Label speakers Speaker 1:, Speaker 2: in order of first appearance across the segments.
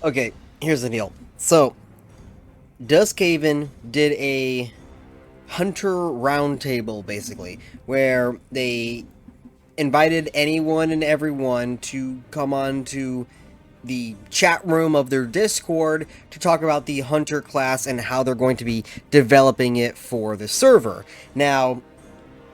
Speaker 1: Okay, here's the deal. So, Duskhaven did a hunter roundtable, basically, where they invited anyone and everyone to come on to the chat room of their Discord to talk about the hunter class and how they're going to be developing it for the server. Now,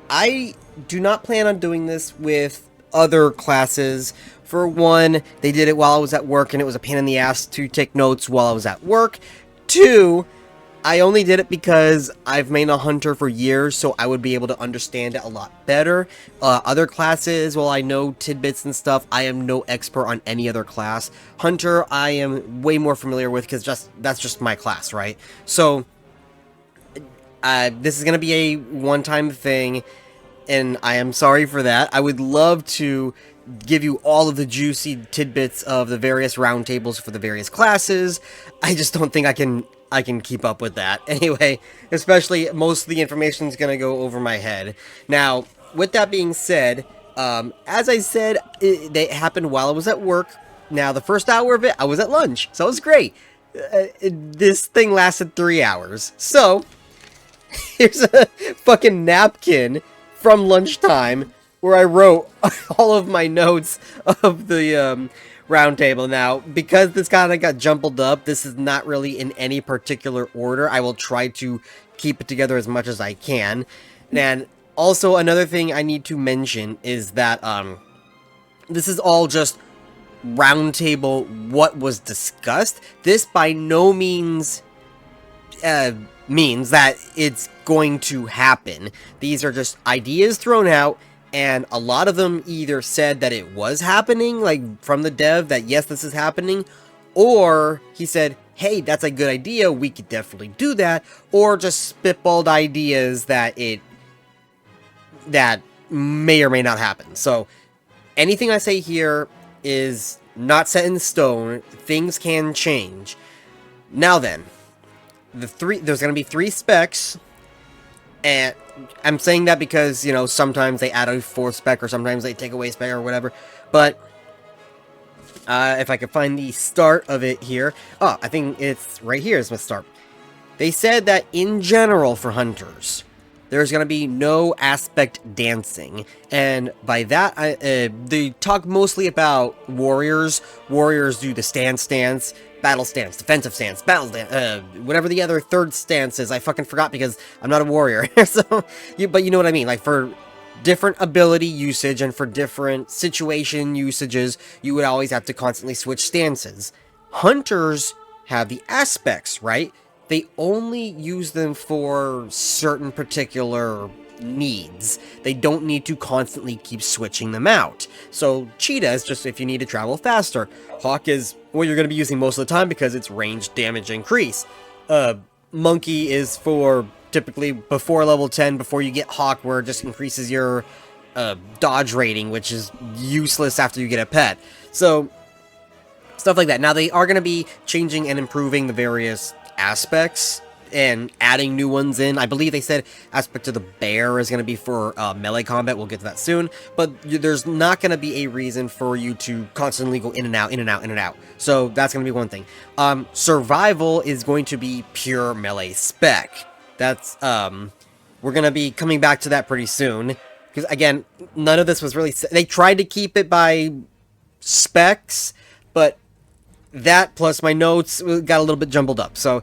Speaker 1: I do not plan on doing this with other classes. For one, they did it while I was at work and it was a pain in the ass to take notes while I was at work. Two, I only did it because I've made a hunter for years, so I would be able to understand it a lot better. Other classes, while I know tidbits and stuff, I am no expert on any other class. Hunter, I am way more familiar with because that's just my class, right? So, this is going to be a one-time thing, and I am sorry for that. I would love to give you all of the juicy tidbits of the various roundtables for the various classes. I just don't think I can keep up with that. Anyway, especially most of the information is going to go over my head. Now, with that being said, as I said, they happened while I was at work. Now, the first hour of it, I was at lunch, so it was great. This thing lasted 3 hours. So, here's a fucking napkin from lunchtime where I wrote all of my notes of the round table. Now, because this kind of got jumbled up, this is not really in any particular order. I will try to keep it together as much as I can. And also, another thing I need to mention is that this is all just roundtable what was discussed. This by no means means that it's going to happen. These are just ideas thrown out, and a lot of them either said that it was happening, like from the dev, that yes, this is happening, or he said, hey, that's a good idea, we could definitely do that, or just spitballed ideas that may or may not happen. So anything I say here is not set in stone. Things can change. Now then, there's going to be 3 specs, and I'm saying that because, you know, sometimes they add a 4th spec, or sometimes they take away a spec, or whatever, but, if I could find the start of it here, oh, I think it's right here is my start. They said that, in general, for hunters, there's going to be no aspect dancing, and by that, they talk mostly about warriors. Warriors do the stance, battle stance, defensive stance, battle stance, whatever the other third stance is. I fucking forgot because I'm not a warrior. So, but you know what I mean. Like, for different ability usage and for different situation usages, you would always have to constantly switch stances. Hunters have the aspects, right? They only use them for certain particular needs. They don't need to constantly keep switching them out. So Cheetah is just if you need to travel faster. Hawk is what you're going to be using most of the time because it's range damage increase. Monkey is for typically before level 10, before you get Hawk, where it just increases your dodge rating, which is useless after you get a pet. So stuff like that. Now they are going to be changing and improving the various aspects and adding new ones in. I believe they said aspect of the bear is going to be for melee combat. We'll get to that soon. But there's not going to be a reason for you to constantly go in and out, in and out, in and out. So that's going to be one thing. Survival is going to be pure melee spec. That's, we're going to be coming back to that pretty soon. Because, again, none of this was really... They tried to keep it by specs, but that plus my notes got a little bit jumbled up. So,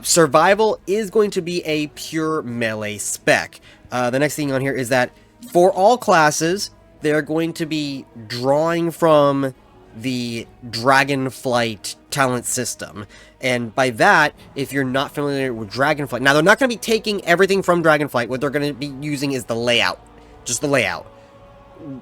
Speaker 1: survival is going to be a pure melee spec. The next thing on here is that for all classes, they're going to be drawing from the Dragonflight talent system. And by that, if you're not familiar with Dragonflight... Now, they're not going to be taking everything from Dragonflight. What they're going to be using is the layout. Just the layout.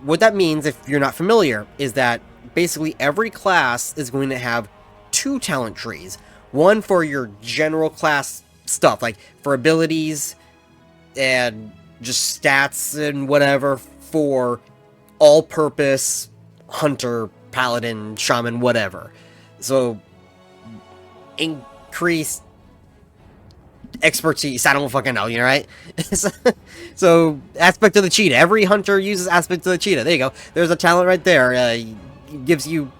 Speaker 1: What that means, if you're not familiar, is that basically every class is going to have 2 talent trees. One for your general class stuff, like for abilities and just stats and whatever, for all-purpose hunter, paladin, shaman, whatever. So, increased expertise. I don't fucking know, you know, right? So, aspect of the cheetah. Every hunter uses aspect of the cheetah. There you go. There's a talent right there. Gives you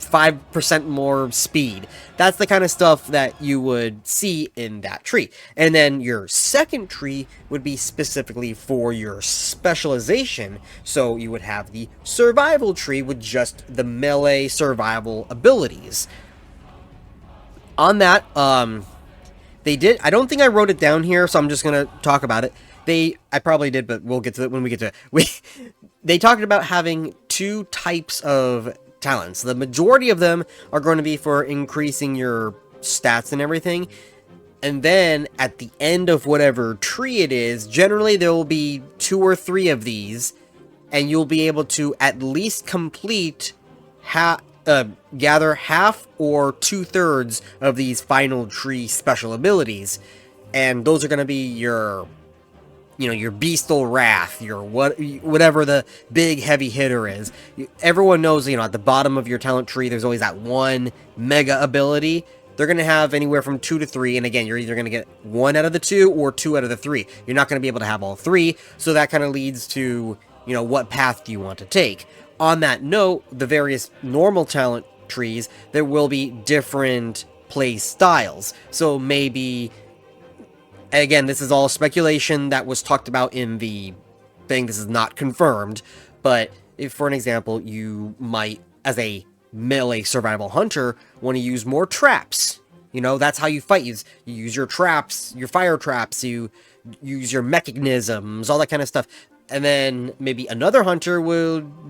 Speaker 1: 5% more speed. That's the kind of stuff that you would see in that tree. And then your second tree would be specifically for your specialization. So you would have the survival tree with just the melee survival abilities. On that, I don't think I wrote it down here, so I'm just gonna talk about it. I probably did, but we'll get to it when we get to it. They talked about having 2 types of talents. The majority of them are going to be for increasing your stats and everything. And then at the end of whatever tree it is, generally there will be 2 or 3 of these, and you'll be able to at least complete gather half or 2/3 of these final tree special abilities. And those are going to be your Beastal Wrath, your whatever the big heavy hitter is. Everyone knows, at the bottom of your talent tree, there's always that one mega ability. They're going to have anywhere from 2 to 3, and again, you're either going to get 1 out of the 2 or 2 out of the 3. You're not going to be able to have all 3, so that kind of leads to, what path do you want to take. On that note, the various normal talent trees, there will be different play styles. So maybe, again, this is all speculation that was talked about in the thing. This is not confirmed, but if, for an example, you might, as a melee survival hunter, want to use more traps. That's how you fight. You use your traps, your fire traps, you use your mechanisms, all that kind of stuff. And then maybe another hunter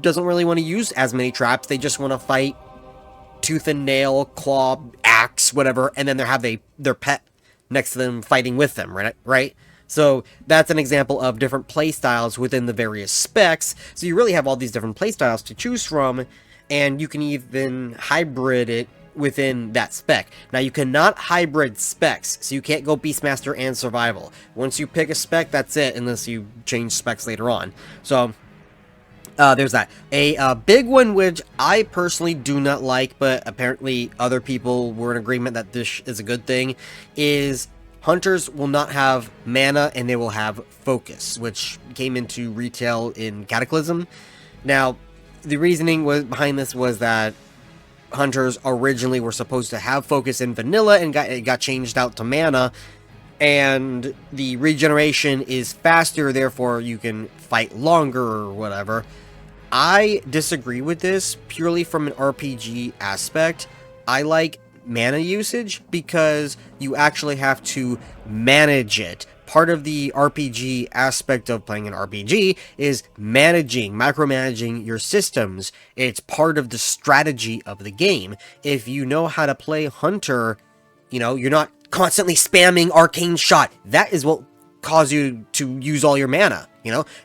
Speaker 1: doesn't really want to use as many traps. They just want to fight tooth and nail, claw, axe, whatever, and then they have their pet next to them fighting with them, right? So that's an example of different playstyles within the various specs. So you really have all these different playstyles to choose from, and you can even hybrid it within that spec. Now, you cannot hybrid specs, so you can't go Beastmaster and Survival. Once you pick a spec, that's it, unless you change specs later on. So, there's that. A big one, which I personally do not like, but apparently other people were in agreement that this is a good thing, is hunters will not have mana and they will have focus, which came into retail in Cataclysm. Now, the reasoning behind this was that hunters originally were supposed to have focus in vanilla, and it got changed out to mana, and the regeneration is faster, therefore you can fight longer or whatever. I disagree with this purely from an RPG aspect. I like mana usage because you actually have to manage it. Part of the RPG aspect of playing an RPG is micromanaging your systems. It's part of the strategy of the game. If you know how to play Hunter, you're not constantly spamming Arcane Shot. That is what cause you to use all your mana.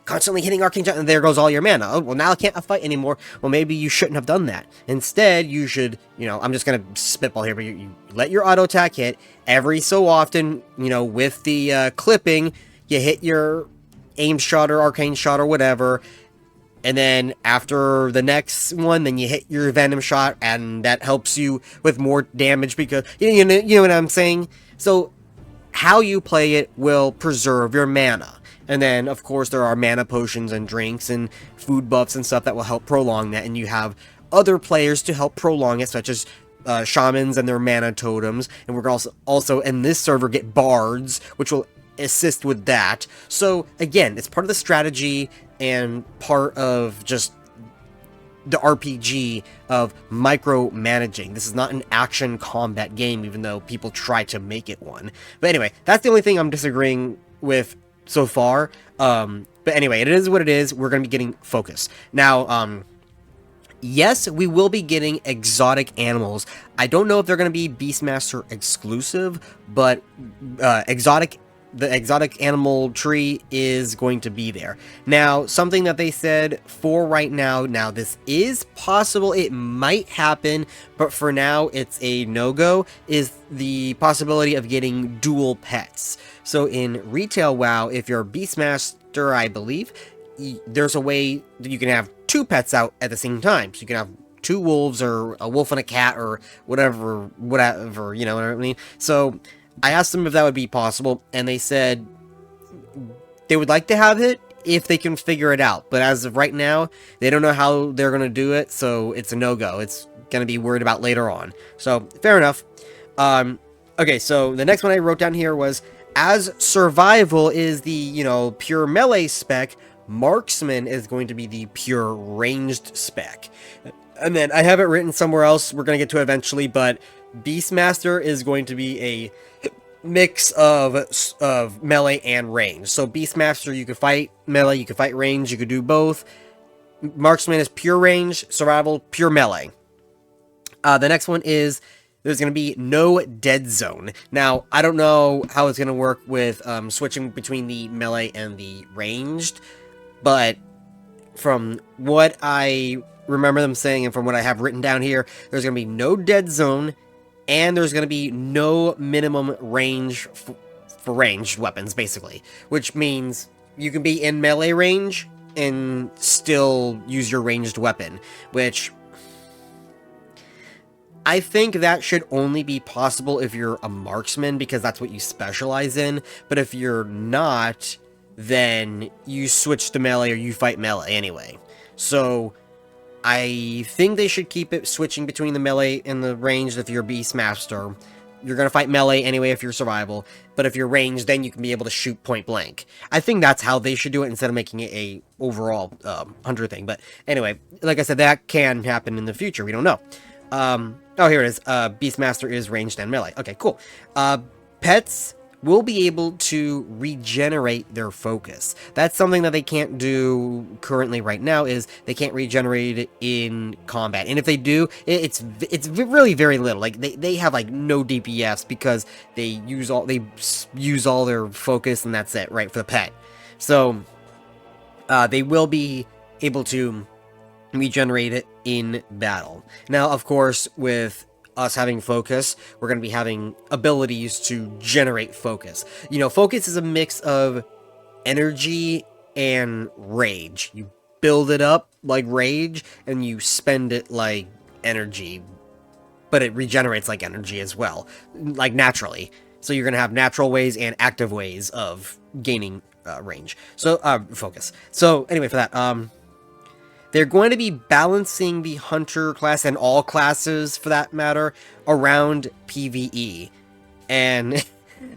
Speaker 1: Constantly hitting Arcane Shot, and there goes all your mana. Oh, well, now I can't fight anymore. Well, maybe you shouldn't have done that. Instead, you should, I'm just going to spitball here, but you let your auto attack hit. Every so often, with the clipping, you hit your aim shot or arcane shot or whatever. And then after the next one, then you hit your venom shot, and that helps you with more damage because, you know what I'm saying? So, how you play it will preserve your mana. And then, of course, there are mana potions and drinks and food buffs and stuff that will help prolong that. And you have other players to help prolong it, such as shamans and their mana totems. And we're also in this server get bards, which will assist with that. So, again, it's part of the strategy and part of just the RPG of micromanaging. This is not an action combat game, even though people try to make it one. But anyway, that's the only thing I'm disagreeing with so far. But anyway, it is what it is. We're going to be getting focus. Now, yes, we will be getting exotic animals. I don't know if they're going to be Beastmaster exclusive, but the exotic animal tree is going to be there. Now, something that they said for right now, this is possible, it might happen, but for now it's a no-go, is the possibility of getting dual pets. So in retail WoW, if you're a Beastmaster, I believe, there's a way that you can have 2 pets out at the same time. So you can have 2 wolves or a wolf and a cat or whatever, you know what I mean? So I asked them if that would be possible, and they said they would like to have it if they can figure it out. But as of right now, they don't know how they're going to do it, so it's a no-go. It's going to be worried about later on. So, fair enough. Okay, so the next one I wrote down here was, as survival is the, you know, pure melee spec, marksman is going to be the pure ranged spec. And then I have it written somewhere else, we're going to get to it eventually, but Beastmaster is going to be a mix of melee and range. So Beastmaster, you could fight melee, you could fight range, you could do both. Marksman is pure range, survival, pure melee. The next one is, there's going to be no dead zone. Now, I don't know how it's going to work with switching between the melee and the ranged, but from what I remember them saying and from what I have written down here, there's going to be no dead zone, and there's going to be no minimum range for ranged weapons, basically. Which means you can be in melee range and still use your ranged weapon, which I think that should only be possible if you're a marksman, because that's what you specialize in. But if you're not, then you switch to melee or you fight melee anyway. So I think they should keep it switching between the melee and the ranged if you're Beastmaster. You're going to fight melee anyway if you're survival, but if you're ranged, then you can be able to shoot point blank. I think that's how they should do it instead of making it a overall hunter thing. But anyway, like I said, that can happen in the future. We don't know. Oh, here it is. Beastmaster is ranged and melee. Okay, cool. Pets will be able to regenerate their focus. That's something that they can't do currently right now, is they can't regenerate it in combat. And if they do, it's really very little. Like, they have, like, no DPS because they use all their focus, and that's it, right, for the pet. So, they will be able to regenerate it in battle. Now, of course, with us having focus, we're going to be having abilities to generate focus. You know, focus is a mix of energy and rage. You build it up like rage, and you spend it like energy, but it regenerates like energy as well, like naturally. So you're going to have natural ways and active ways of gaining range. So, focus. So, anyway, for that, they're going to be balancing the hunter class, and all classes for that matter, around PvE. And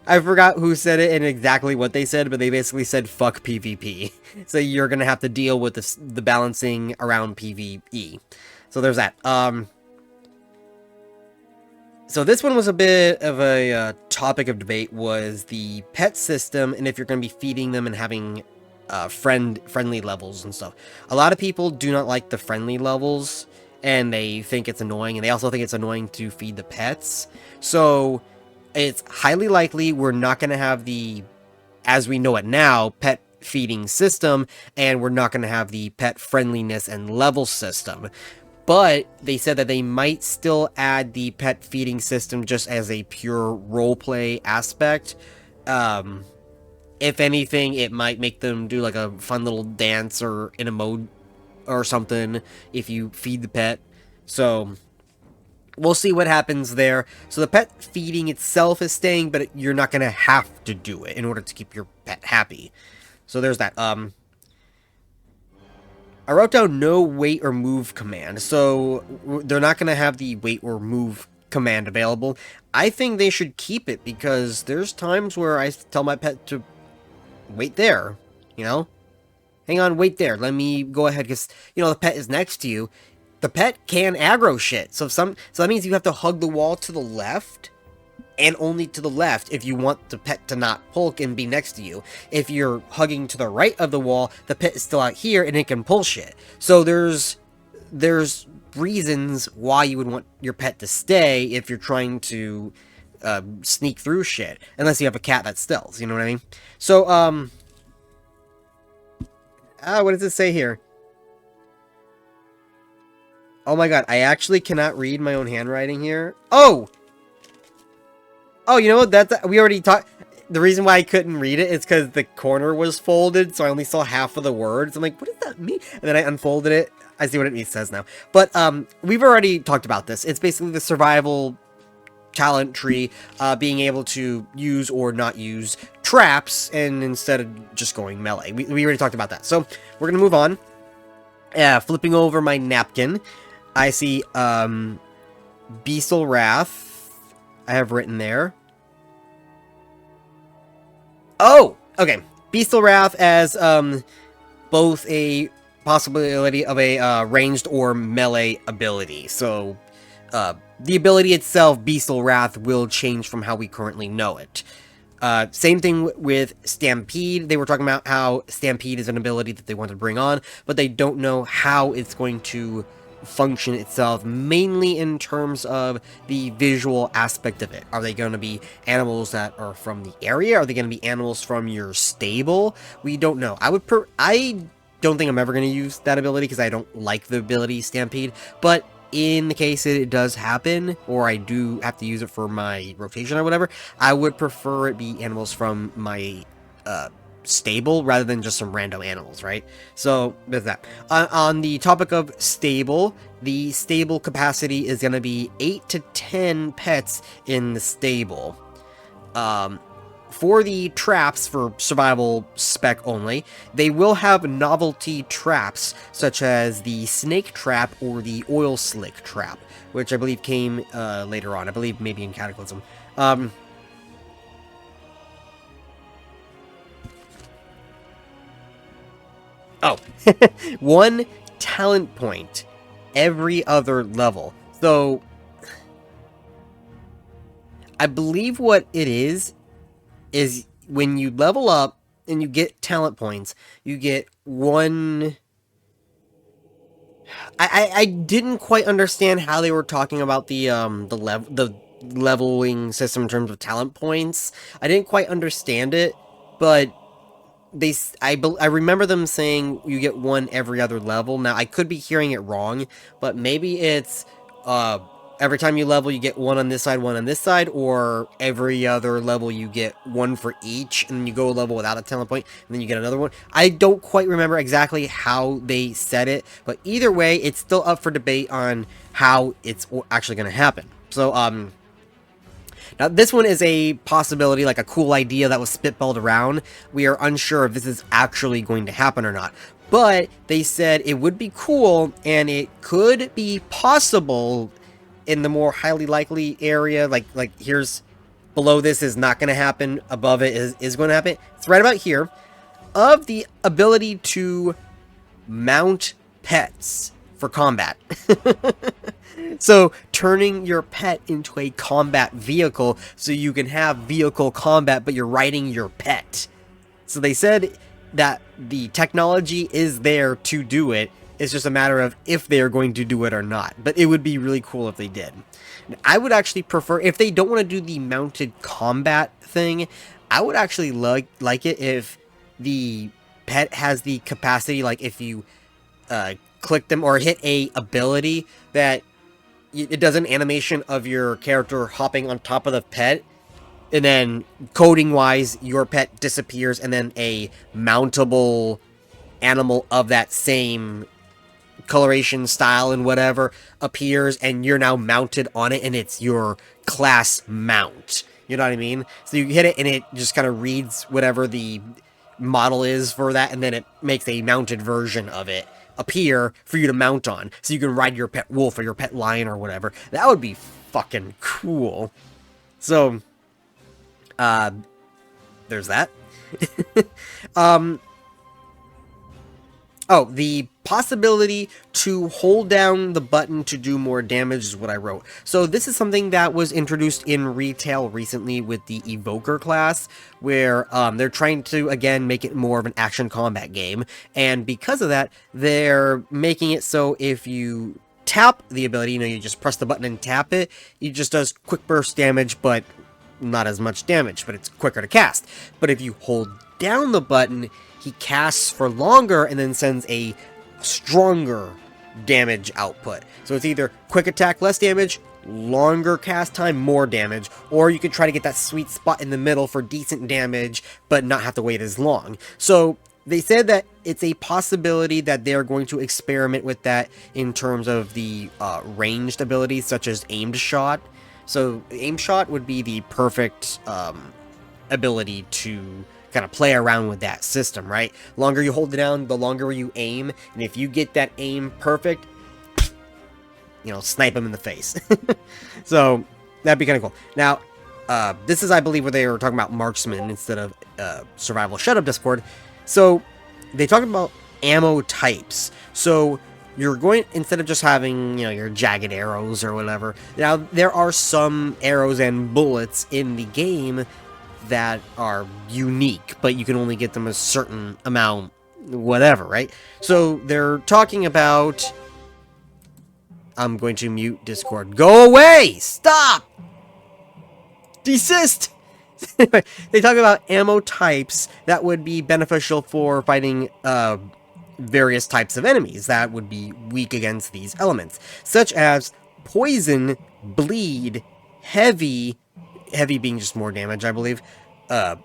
Speaker 1: I forgot who said it and exactly what they said, but they basically said fuck PvP. So you're going to have to deal with the balancing around PvE. So there's that. So this one was a bit of a topic of debate, was the pet system, and if you're going to be feeding them and having friendly levels and stuff. A lot of people do not like the friendly levels, and they think it's annoying, and they also think it's annoying to feed the pets. So it's highly likely we're not going to have the, as we know it now, pet feeding system, and we're not going to have the pet friendliness and level system. But they said that they might still add the pet feeding system just as a pure roleplay aspect. If anything, it might make them do like a fun little dance or in a mode or something if you feed the pet. So we'll see what happens there. So the pet feeding itself is staying, but you're not going to have to do it in order to keep your pet happy. So there's that. I wrote down no wait or move command. So they're not going to have the wait or move command available. I think they should keep it, because there's times where I tell my pet to wait there, you know? Hang on, wait there. Let me go ahead, because, you know, the pet is next to you. The pet can aggro shit. So that means you have to hug the wall to the left, and only to the left if you want the pet to not pulk and be next to you. If you're hugging to the right of the wall, the pet is still out here and it can pull shit. So there's reasons why you would want your pet to stay if you're trying to sneak through shit, unless you have a cat that stealths, you know what I mean? So, what does it say here? Oh my god, I actually cannot read my own handwriting here. Oh, you know what, we already talked. The reason why I couldn't read it is because the corner was folded, so I only saw half of the words. I'm like, what does that mean? And then I unfolded it. I see what it says now. But, we've already talked about this. It's basically the survival talent tree, being able to use or not use traps, and instead of just going melee. We already talked about that. So, we're going to move on. Flipping over my napkin. I see, Beastal Wrath. I have written there. Oh! Okay. Beastal Wrath as, both a possibility of a, ranged or melee ability. So, the ability itself, Beastal Wrath, will change from how we currently know it. Same thing with Stampede. They were talking about how Stampede is an ability that they want to bring on, but they don't know how it's going to function itself, mainly in terms of the visual aspect of it. Are they going to be animals that are from the area? Are they going to be animals from your stable? We don't know. I don't think I'm ever going to use that ability because I don't like the ability Stampede, but in the case it does happen, or I do have to use it for my rotation or whatever, I would prefer it be animals from my stable rather than just some random animals, right? So, there's that. On the topic of stable, the stable capacity is going to be 8 to 10 pets in the stable. For the traps, for survival spec only, they will have novelty traps, such as the snake trap or the oil slick trap, which I believe came later on. I believe maybe in Cataclysm. Oh, 1 talent point every other level. So, I believe what it is when you level up and you get talent points, you get 1... I didn't quite understand how they were talking about the leveling system in terms of talent points. I didn't quite understand it, but I remember them saying you get 1 every other level. Now, I could be hearing it wrong, but maybe it's, every time you level, you get 1 on this side, 1 on this side, or every other level you get 1 for each, and then you go a level without a talent point, and then you get another one. I don't quite remember exactly how they said it, but either way, it's still up for debate on how it's actually going to happen. So, now, this one is a possibility, like a cool idea that was spitballed around. We are unsure if this is actually going to happen or not. But they said it would be cool, and it could be possible in the more highly likely area. Like here's, below this is not going to happen, above it is going to happen. It's right about here. Of the ability to mount pets for combat. So, turning your pet into a combat vehicle so you can have vehicle combat, but you're riding your pet. So they said that the technology is there to do it. It's just a matter of if they're going to do it or not. But it would be really cool if they did. I would actually prefer, if they don't want to do the mounted combat thing, I would actually like it if the pet has the capacity, like if you click them or hit a ability that it does an animation of your character hopping on top of the pet, and then coding-wise, your pet disappears, and then a mountable animal of that same coloration, style, and whatever appears, and you're now mounted on it, and it's your class mount. You know what I mean? So you hit it, and it just kind of reads whatever the model is for that, and then it makes a mounted version of it appear for you to mount on, so you can ride your pet wolf or your pet lion or whatever. That would be fucking cool. So, there's that. Oh, the possibility to hold down the button to do more damage is what I wrote. So this is something that was introduced in retail recently with the Evoker class, where they're trying to, again, make it more of an action combat game. And because of that, they're making it so if you tap the ability, you just press the button and tap it, it just does quick burst damage, but not as much damage, but it's quicker to cast. But if you hold down the button, he casts for longer and then sends a stronger damage output. So it's either quick attack, less damage, longer cast time, more damage, or you could try to get that sweet spot in the middle for decent damage, but not have to wait as long. So they said that it's a possibility that they're going to experiment with that in terms of the ranged abilities, such as aimed shot. So aim shot would be the perfect ability to kind of play around with that system, right? Longer you hold it down, the longer you aim, and if you get that aim perfect, snipe them in the face. So that'd be kind of cool. Now, this is, I believe, where they were talking about marksman instead of survival. Shut up, Discord. So they talked about ammo types. So you're going, instead of just having, your jagged arrows or whatever, now there are some arrows and bullets in the game that are unique, but you can only get them a certain amount, whatever, right? So they're talking about... I'm going to mute Discord. Go away! Stop! Desist! Anyway, they talk about ammo types that would be beneficial for fighting various types of enemies that would be weak against these elements, such as poison, bleed, heavy being just more damage, I believe, and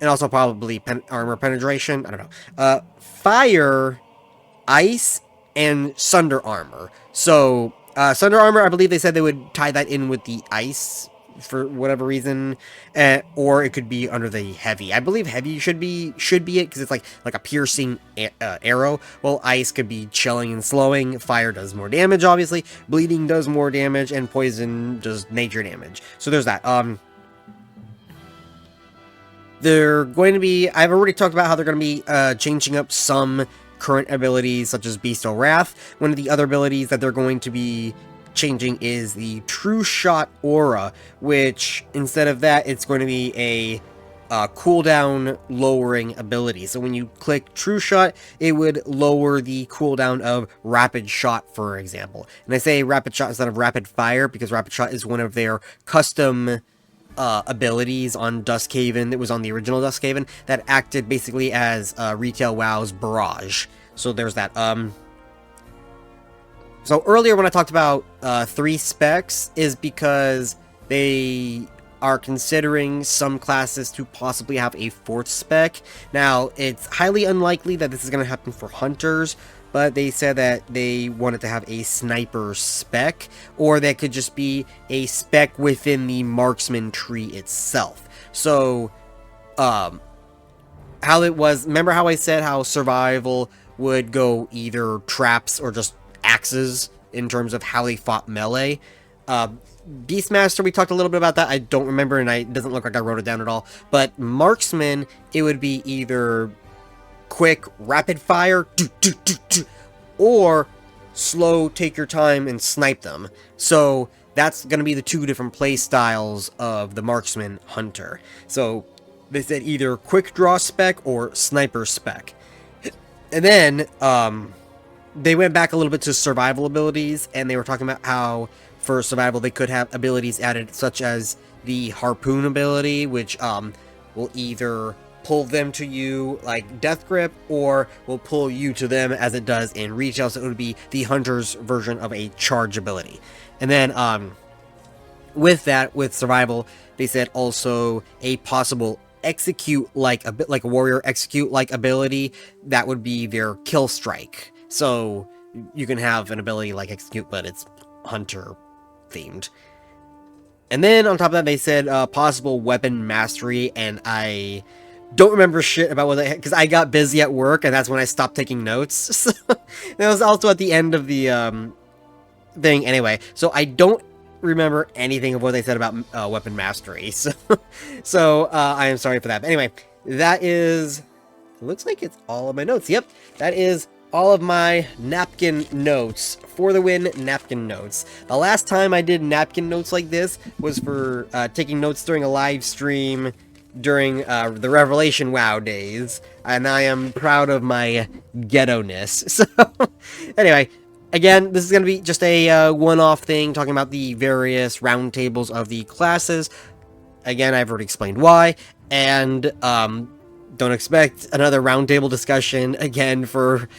Speaker 1: also probably armor penetration, I don't know, fire, ice, and Sunder armor. So, Sunder armor, I believe they said they would tie that in with the ice for whatever reason, or it could be under the heavy. I believe heavy should be it, because it's like a piercing arrow. Well, ice could be chilling and slowing. Fire does more damage, obviously. Bleeding does more damage, and poison does nature damage. So there's that. They're going to be... I've already talked about how they're going to be changing up some current abilities, such as Beast-O Wrath. One of the other abilities that they're going to be changing is the True Shot Aura, which, instead of that, it's going to be a cooldown lowering ability. So when you click True Shot, it would lower the cooldown of Rapid Shot, for example. And I say Rapid Shot instead of Rapid Fire because Rapid Shot is one of their custom abilities on Duskhaven. It was on the original Duskhaven that acted basically as Retail WoW's Barrage. So there's that. So earlier when I talked about 3 specs is because they are considering some classes to possibly have a 4th spec. Now, it's highly unlikely that this is going to happen for hunters, but they said that they wanted to have a sniper spec, or that could just be a spec within the marksman tree itself. So, how it was, remember how I said how survival would go either traps or just axes in terms of how they fought melee? Beastmaster, we talked a little bit about that. I don't remember, and it doesn't look like I wrote it down at all. But marksman, it would be either quick, rapid fire, or slow, take your time, and snipe them. So that's going to be the 2 different play styles of the marksman hunter. So they said either quick draw spec or sniper spec. And then they went back a little bit to survival abilities, and they were talking about how for survival they could have abilities added, such as the harpoon ability, which will either pull them to you like Death Grip, or will pull you to them as it does in Retail. So it would be the hunter's version of a charge ability. And then with that, with survival, they said also a possible execute like a bit like a warrior execute like ability that would be their kill strike. So you can have an ability like execute, but it's hunter themed. And then on top of that, they said possible weapon mastery, and I don't remember shit about what they had because I got busy at work, and that's when I stopped taking notes. So, that was also at the end of the thing anyway. So I don't remember anything of what they said about weapon mastery. So I am sorry for that. But anyway, that is... It looks like it's all of my notes. Yep, that is all of my napkin notes. For the win, napkin notes. The last time I did napkin notes like this was for taking notes during a live stream during the Revelation WoW days, and I am proud of my ghetto-ness. So, anyway, again, this is going to be just a one-off thing, talking about the various roundtables of the classes. Again, I've already explained why, and don't expect another roundtable discussion again for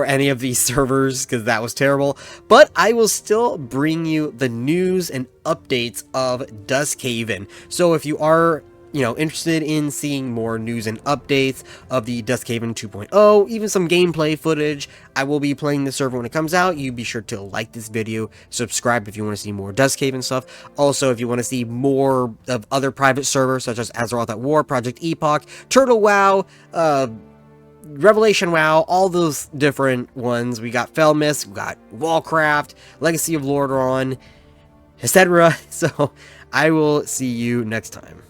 Speaker 1: any of these servers, because that was terrible. But I will still bring you the news and updates of Duskhaven. So if you are, interested in seeing more news and updates of the Duskhaven 2.0, even some gameplay footage, I will be playing the server when it comes out. You be sure to like this video, subscribe if you want to see more Duskhaven stuff. Also, if you want to see more of other private servers, such as Azeroth at War, Project Epoch, Turtle WoW, Revelation WoW, all those different ones. We got Felmist, we got Wallcraft, Legacy of Lordaeron, etc. So I will see you next time.